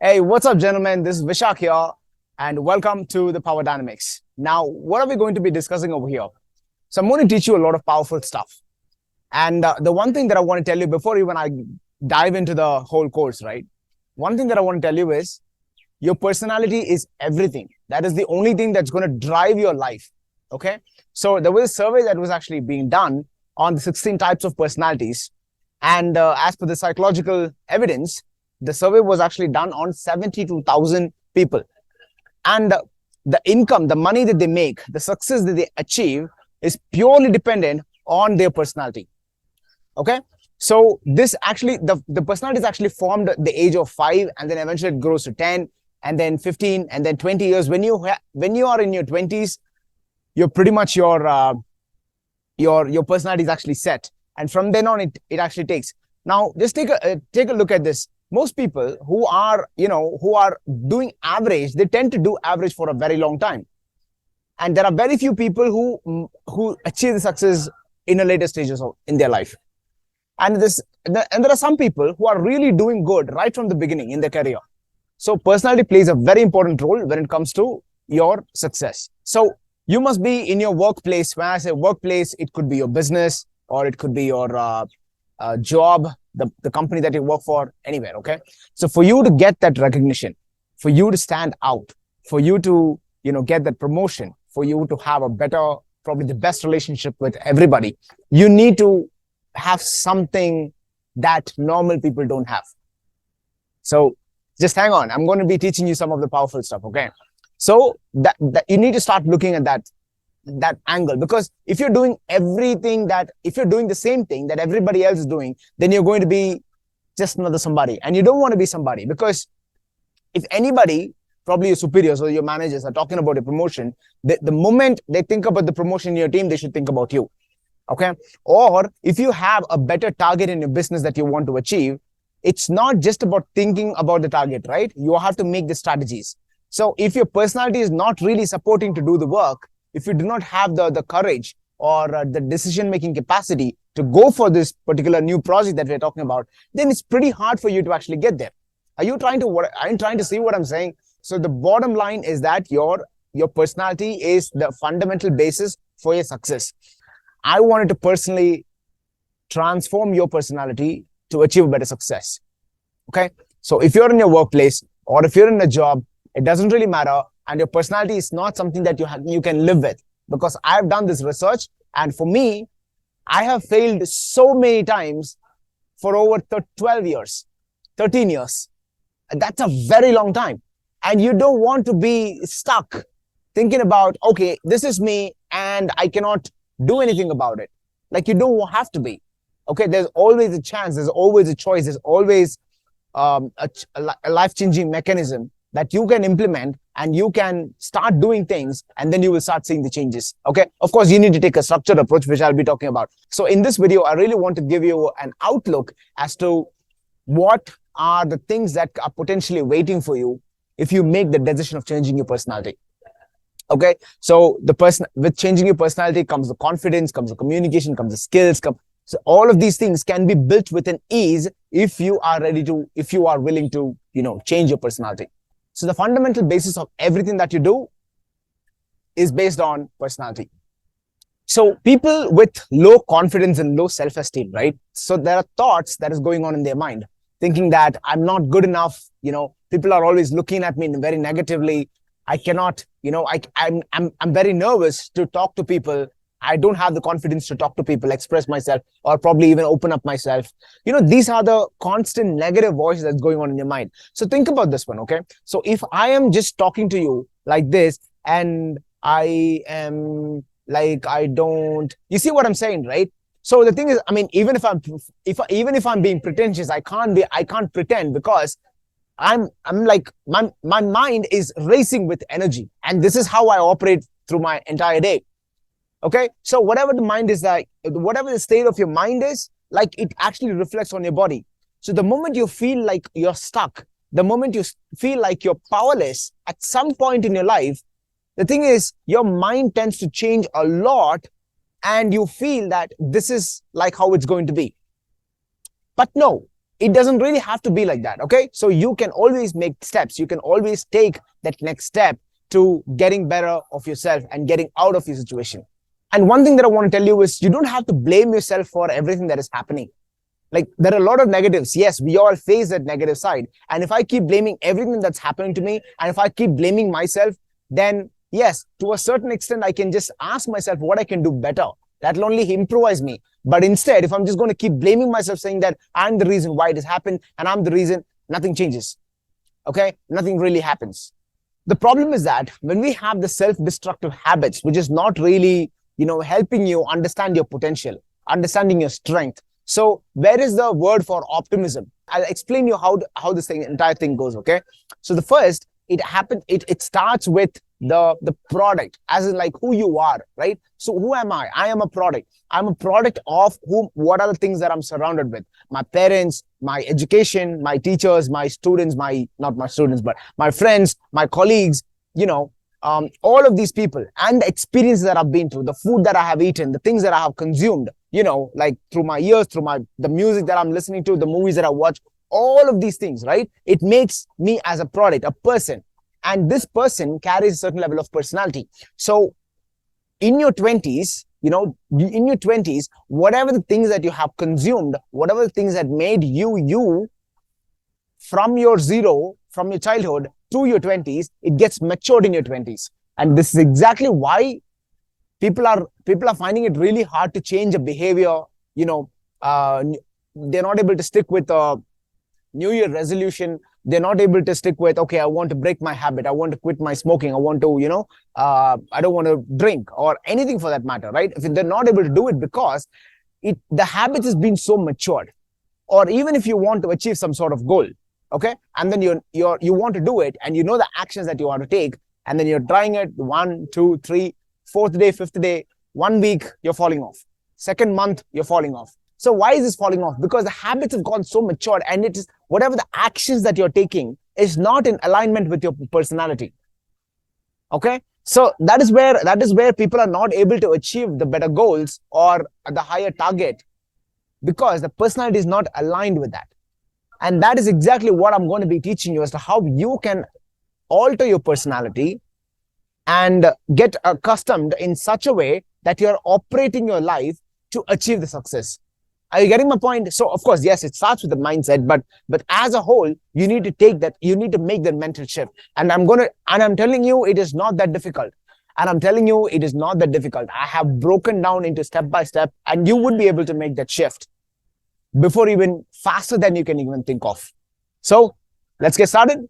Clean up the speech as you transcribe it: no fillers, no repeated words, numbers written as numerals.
Hey, what's up, gentlemen? This is Vishak here, and welcome to the Power Dynamics. Now, what are we going to be discussing over here? So, I'm going to teach you a lot of powerful stuff. And the one thing that I want to tell you before even I dive into the whole course, right? One thing that I want to tell you is your personality is everything. That is the only thing that's going to drive your life. Okay. So, there was a survey that was actually being done on the 16 types of personalities. And as per the psychological evidence, the survey was actually done on 72,000 people. And the income, the money that they make, the success that they achieve is purely dependent on their personality. Okay. So this actually, the personality is actually formed at the age of 5, and then eventually it grows to 10, and then 15, and then 20 years. When you are in your 20s, you're pretty much your personality is actually set. And from then on, it actually takes. Now, just take a look at this. Most people who are doing average, they tend to do average for a very long time. And there are very few people who achieve the success in the later stages in their life. And there are some people who are really doing good right from the beginning in their career. So personality plays a very important role when it comes to your success. So you must be in your workplace. When I say workplace, it could be your business, or it could be your job, the company that you work for, anywhere. Okay. So for you to get that recognition, for you to stand out, for you to, get that promotion, for you to have a better, probably the best relationship with everybody, you need to have something that normal people don't have. So just hang on. I'm going to be teaching you some of the powerful stuff. Okay. So that you need to start looking at that angle, because if you're doing if you're doing the same thing that everybody else is doing, then you're going to be just another somebody, and you don't want to be somebody. Because if anybody, probably your superiors or your managers, are talking about a promotion, the moment they think about the promotion in your team, they should think about you. Okay. Or if you have a better target in your business that you want to achieve, it's not just about thinking about the target, right? You have to make the strategies. So if your personality is not really supporting to do the work, if you do not have the courage or the decision-making capacity to go for this particular new project that we're talking about, then it's pretty hard for you to actually get there. Are you trying to see what I'm saying? So the bottom line is that your personality is the fundamental basis for your success. I wanted to personally transform your personality to achieve better success. Okay. So if you're in your workplace or if you're in a job, it doesn't really matter. And your personality is not something that you can live with, because I've done this research, and for me, I have failed so many times for over 12 years, 13 years. And that's a very long time. And you don't want to be stuck thinking about, okay, this is me and I cannot do anything about it. Like, you don't have to be. Okay, there's always a chance, there's always a choice, there's always a life-changing mechanism that you can implement, and you can start doing things, and then you will start seeing the changes. Okay. Of course, you need to take a structured approach, which I'll be talking about. So in this video, I really want to give you an outlook as to what are the things that are potentially waiting for you if you make the decision of changing your personality. Okay. So with changing your personality comes the confidence, comes the communication, comes the skills, so all of these things can be built with an ease if you are willing to, change your personality. So the fundamental basis of everything that you do is based on personality. So people with low confidence and low self-esteem, right? So there are thoughts that is going on in their mind, thinking that I'm not good enough. People are always looking at me very negatively. I cannot, I'm very nervous to talk to people. I don't have the confidence to talk to people, express myself, or probably even open up myself. These are the constant negative voices that's going on in your mind. So think about this one, okay? So if I am just talking to you like this, and I am like, you see what I'm saying, right? So the thing is, even if I'm being pretentious, I can't pretend, because I'm like, my mind is racing with energy, and this is how I operate through my entire day. Okay. So whatever the mind is like, whatever the state of your mind is, like, it actually reflects on your body. So the moment you feel like you're stuck, the moment you feel like you're powerless at some point in your life, the thing is, your mind tends to change a lot, and you feel that this is like how it's going to be. But no, it doesn't really have to be like that. Okay, so you can always make steps, you can always take that next step to getting better of yourself and getting out of your situation. And one thing that I want to tell you is you don't have to blame yourself for everything that is happening. Like, there are a lot of negatives. Yes, we all face that negative side. And if I keep blaming everything that's happening to me, and if I keep blaming myself, then yes, to a certain extent, I can just ask myself what I can do better. That'll only improvise me. But instead, if I'm just going to keep blaming myself, saying that I'm the reason why it has happened and I'm the reason, nothing changes. Okay, nothing really happens. The problem is that when we have the self-destructive habits, which is not really, helping you understand your potential, understanding your strength. So where is the word for optimism? I'll explain you how this entire thing goes. Okay. So the first, it starts with the product, as in like who you are, right? So who am I? I am a product. I'm a product of what are the things that I'm surrounded with? My parents, my education, my teachers, my students, not my students, but my friends, my colleagues, all of these people, and the experiences that I've been through, the food that I have eaten, the things that I have consumed, like through my ears, through the music that I'm listening to, the movies that I watch, all of these things, right? It makes me as a product, a person. And this person carries a certain level of personality. So in your 20s, whatever the things that you have consumed, whatever the things that made you from your childhood to your 20s, it gets matured in your 20s. And this is exactly why people are finding it really hard to change a behavior. They're not able to stick with a New Year resolution. They're not able to stick with, okay, I want to break my habit. I want to quit my smoking. I want to, I don't want to drink or anything for that matter, right? If they're not able to do it because the habit has been so matured. Or even if you want to achieve some sort of goal, okay, and then you want to do it, and you know the actions that you want to take, and then you're trying it 1, 2, 3, 4th day, 5th day, 1 week, you're falling off. 2nd month, you're falling off. So why is this falling off? Because the habits have gone so matured, and it is whatever the actions that you're taking is not in alignment with your personality. Okay, so that is where people are not able to achieve the better goals or the higher target, because the personality is not aligned with that. And that is exactly what I'm going to be teaching you as to how you can alter your personality and get accustomed in such a way that you're operating your life to achieve the success. Are you getting my point? So of course, yes, it starts with the mindset, but as a whole, you need to make that mental shift. And I'm telling you, it is not that difficult. And I'm telling you, it is not that difficult. I have broken down into step by step, and you would be able to make that shift before even faster than you can even think of. So let's get started.